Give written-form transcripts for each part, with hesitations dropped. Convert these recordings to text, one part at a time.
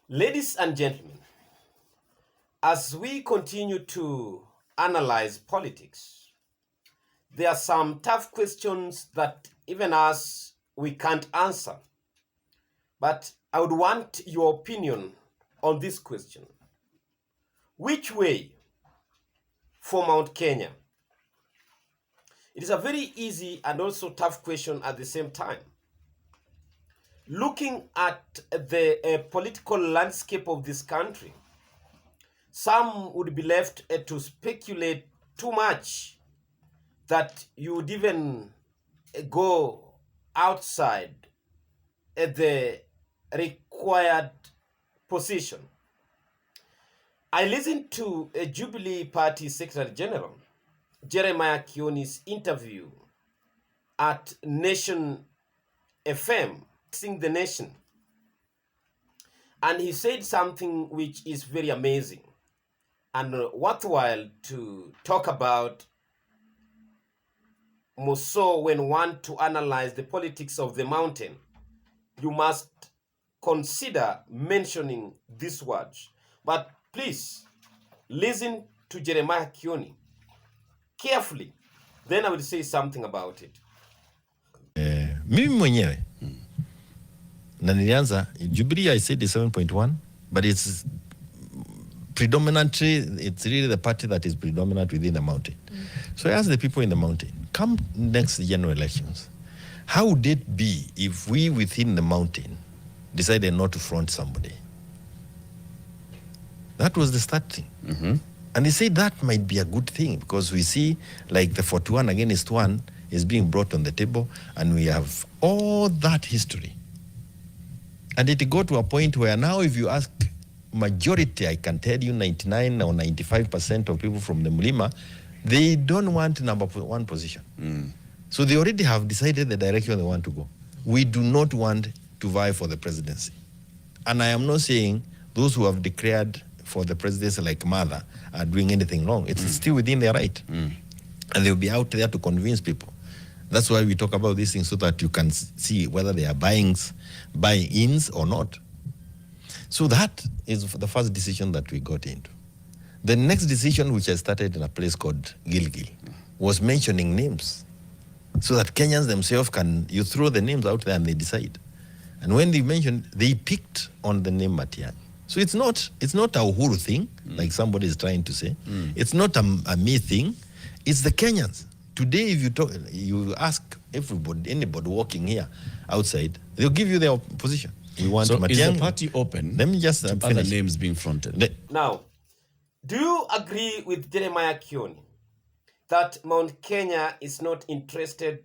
Ladies and gentlemen, as we continue to analyze politics, there are some tough questions that even us, we can't answer. But I would want your opinion on this question. Which way for Mount Kenya? It is a very easy and also tough question at the same time. Looking at the political landscape of this country, some would be left to speculate too much that you would even go outside the required position. I listened to a Jubilee Party Secretary General, Jeremiah Kioni's interview at Nation FM, Sing the Nation. And he said something which is very amazing and worthwhile to talk about, more so when one to analyze the politics of the mountain. You must consider mentioning these words. But please listen to Jeremiah Kioni carefully. Then I will say something about it. Mimi mwenyewe na nilianza Jubilee, I said is 7.1, but it's predominantly, it's really the party that is predominant within the mountain. So I asked the people in the mountain, come next general elections, how would it be if we within the mountain decided not to front somebody? That was the start thing. And they said that might be a good thing because we see like the 41 against 1 is being brought on the table and we have all that history. And it got to a point where now if you ask majority, I can tell you 99 or 95% of people from the Mlima, they don't want number one position. So they already have decided the direction they want to go. We do not want to vie for the presidency. And I am not saying those who have declared for the presidency like Mother are doing anything wrong. It's still within their right. And they'll be out there to convince people. That's why we talk about these things so that you can see whether they are buy-ins or not. So that is the first decision that we got into. The next decision, which I started in a place called Gilgil, was mentioning names so that Kenyans themselves you throw the names out there and they decide. And when they mentioned, they picked on the name Matiang'i. So it's not a Uhuru thing, like somebody is trying to say. It's not a me thing. It's the Kenyans. Today, if you ask anybody walking here outside, they'll give you their position. We want so Matiang'i. Is the party open Let me just to other names being fronted? Now, do you agree with Jeremiah Kioni that Mount Kenya is not interested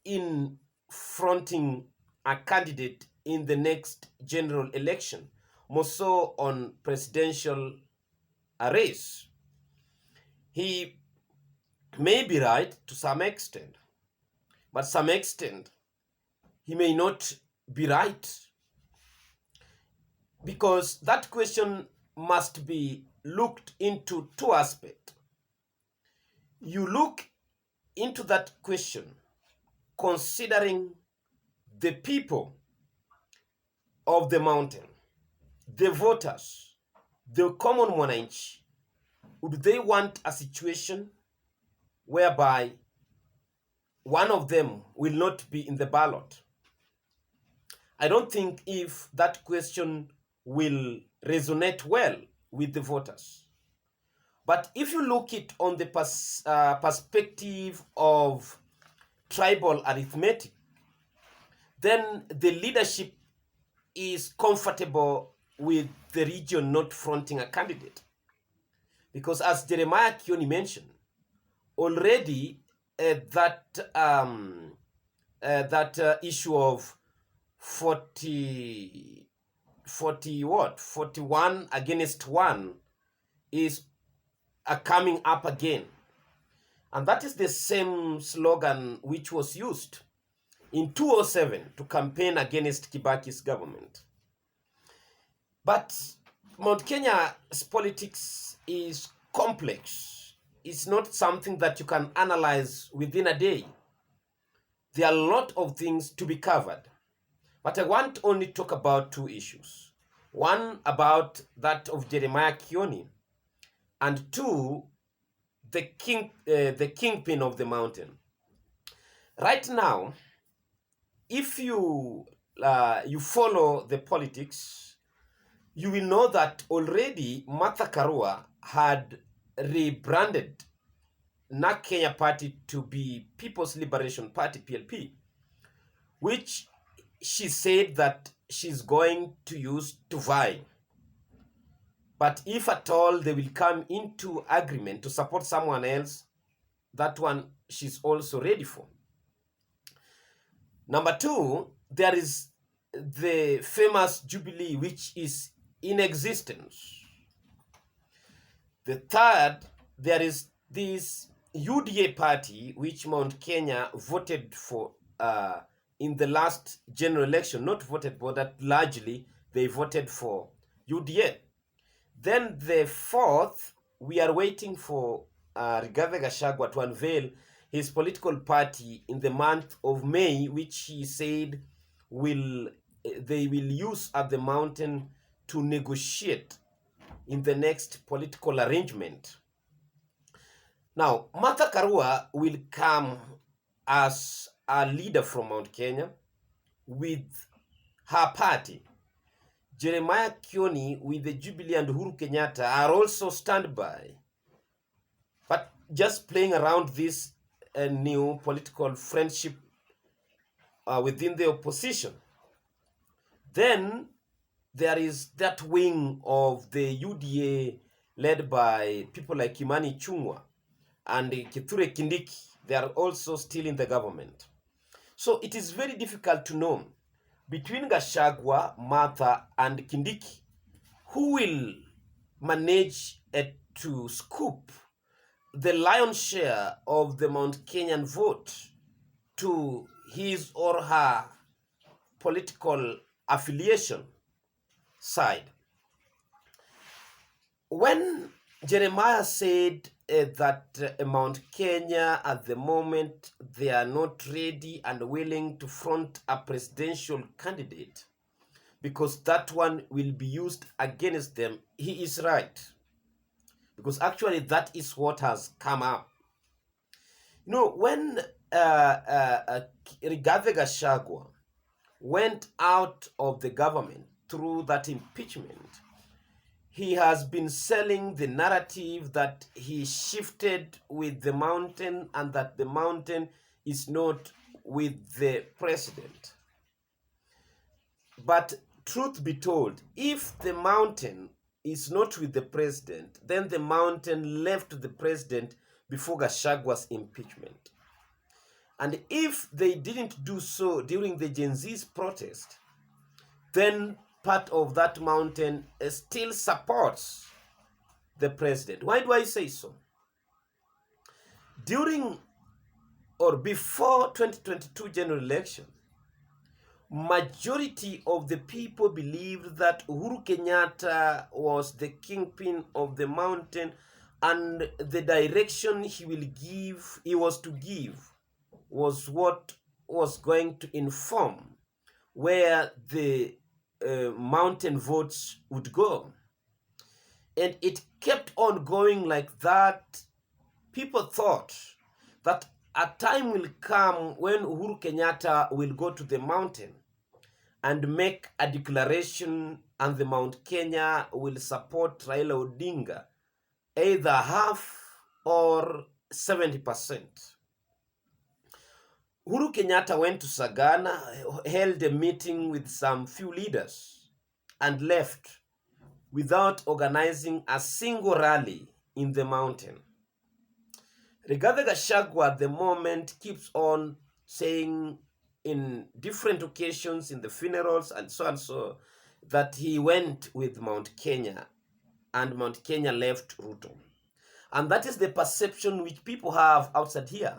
in fronting a candidate in the next general election, more so on presidential race? He may be right to some extent, but some extent he may not be right, because that question must be looked into two aspects. You look into that question considering the people of the mountain, the voters, the common mwananchi. Would they want a situation whereby one of them will not be in the ballot? I don't think if that question will resonate well with the voters. But if you look it on the perspective of tribal arithmetic, then the leadership is comfortable with the region not fronting a candidate. Because as Jeremiah Kioni mentioned, already that issue of 41 against 1 is coming up again. And that is the same slogan which was used in 2007 to campaign against Kibaki's government. But Mount Kenya's politics is complex. It's not something that you can analyze within a day. There are a lot of things to be covered. But I want only to talk about two issues. One about that of Jeremiah Kioni, and two, the kingpin of the mountain. Right now, if you follow the politics, you will know that already Martha Karua had rebranded Mt.Kenya Party to be People's Liberation Party, PLP, which she said that she's going to use to vie. But if at all they will come into agreement to support someone else, that one she's also ready for. Number two, there is the famous Jubilee, which is in existence. The third, there is this UDA party, which Mt.Kenya voted for in the last general election, not voted for, that largely they voted for UDA. Then the fourth, we are waiting for Rigathi Gachagua to unveil his political party in the month of May, which he said they will use at the mountain to negotiate in the next political arrangement. Now, Martha Karua will come as a leader from Mt.Kenya with her party. Jeremiah Kioni with the Jubilee and Uhuru Kenyatta are also standby, but just playing around this new political friendship within the opposition. Then there is that wing of the UDA led by people like Kimani Ichung'wah and Kithure Kindiki. They are also still in the government. So it is very difficult to know between Gachagua, Martha, and Kindiki, who will manage to scoop the lion's share of the Mount Kenyan vote to his or her political affiliation side. When Jeremiah said that Mount Kenya at the moment they are not ready and willing to front a presidential candidate because that one will be used against them, he is right. Because actually that is what has come up. You know, when Rigathi Gachagua went out of the government through that impeachment, he has been selling the narrative that he shifted with the mountain and that the mountain is not with the president. But truth be told, if the mountain is not with the president, then the mountain left the president before Gashagua's impeachment. And if they didn't do so during the Gen Z's protest, then part of that mountain still supports the president. Why do I say so? During or before 2022 general election, majority of the people believed that Uhuru Kenyatta was the kingpin of the mountain, and the direction he was to give was what was going to inform where the mountain votes would go. And it kept on going like that. People thought that a time will come when Uhuru Kenyatta will go to the mountain and make a declaration, and the Mount Kenya will support Raila Odinga, either half or 70%. Uhuru Kenyatta went to Sagana, held a meeting with some few leaders, and left without organizing a single rally in the mountain. Rigathi Gachagua at the moment keeps on saying in different occasions in the funerals and so that he went with Mount Kenya and Mount Kenya left Ruto. And that is the perception which people have outside here,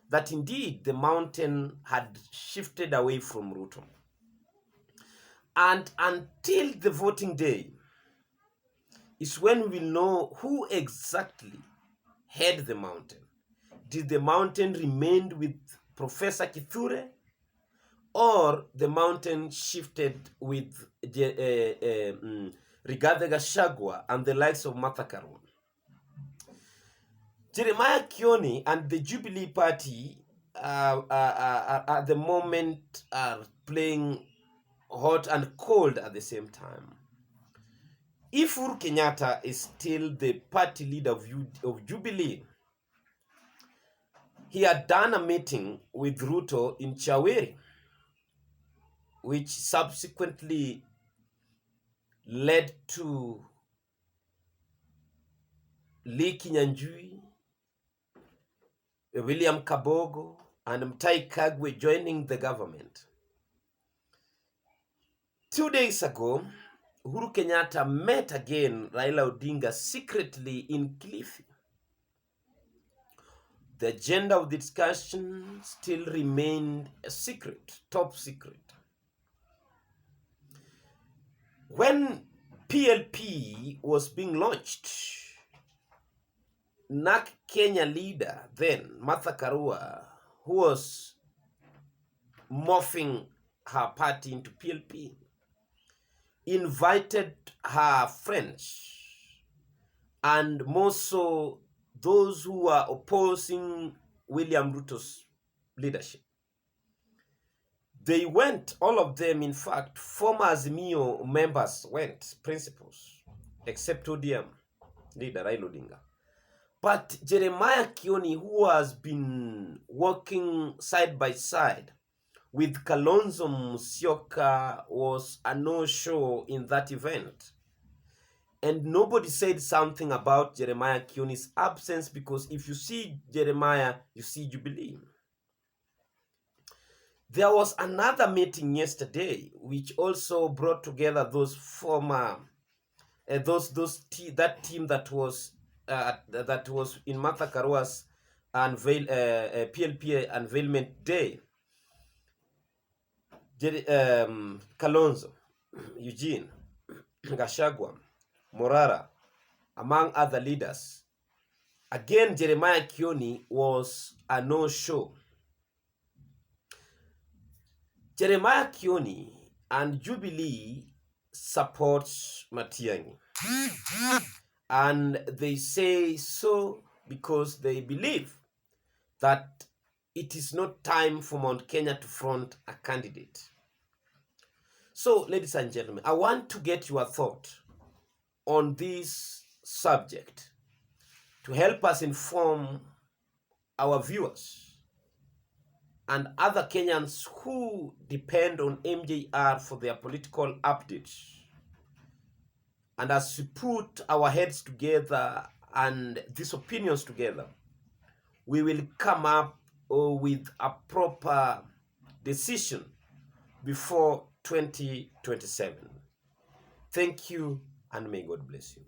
that indeed the mountain had shifted away from Ruto. And until the voting day is when we will know who exactly had the mountain. Did the mountain remain with Professor Kithure, or the mountain shifted with Rigathi Gachagua and the likes of Martha Karua. Jeremiah Kioni and the Jubilee Party at the moment are playing hot and cold at the same time. If Uhuru Kenyatta is still the party leader of Jubilee, he had done a meeting with Ruto in Chaweri, which subsequently led to Lee Kinyanjui, William Kabogo, and Mutahi Kagwe joining the government. 2 days ago, Uhuru Kenyatta met again Raila Odinga secretly in Kilifi. The agenda of the discussion still remained a secret, top secret. When PLP was being launched, Mt.Kenya leader then, Martha Karua, who was morphing her party into PLP, invited her friends and more so those who were opposing William Ruto's leadership. They went, all of them, in fact, former Azimio members went, principals, except ODM leader Raila Odinga. But Jeremiah Kioni, who has been working side by side with Kalonzo Musyoka, was a no-show in that event. And nobody said something about Jeremiah Kioni's absence, because if you see Jeremiah, you see Jubilee. There was another meeting yesterday which also brought together those former, that team that was in Martha Karua's PLP unveilment day. Kalonzo, Eugene, Gachagua, Morara, among other leaders. Again, Jeremiah Kioni was a no-show. Jeremiah Kioni and Jubilee supports Matiang'i. And they say so because they believe that it is not time for Mount Kenya to front a candidate. So, ladies and gentlemen, I want to get your thought on this subject to help us inform our viewers and other Kenyans who depend on MJR for their political updates. And as we put our heads together and these opinions together, we will come up with a proper decision before 2027. Thank you, and may God bless you.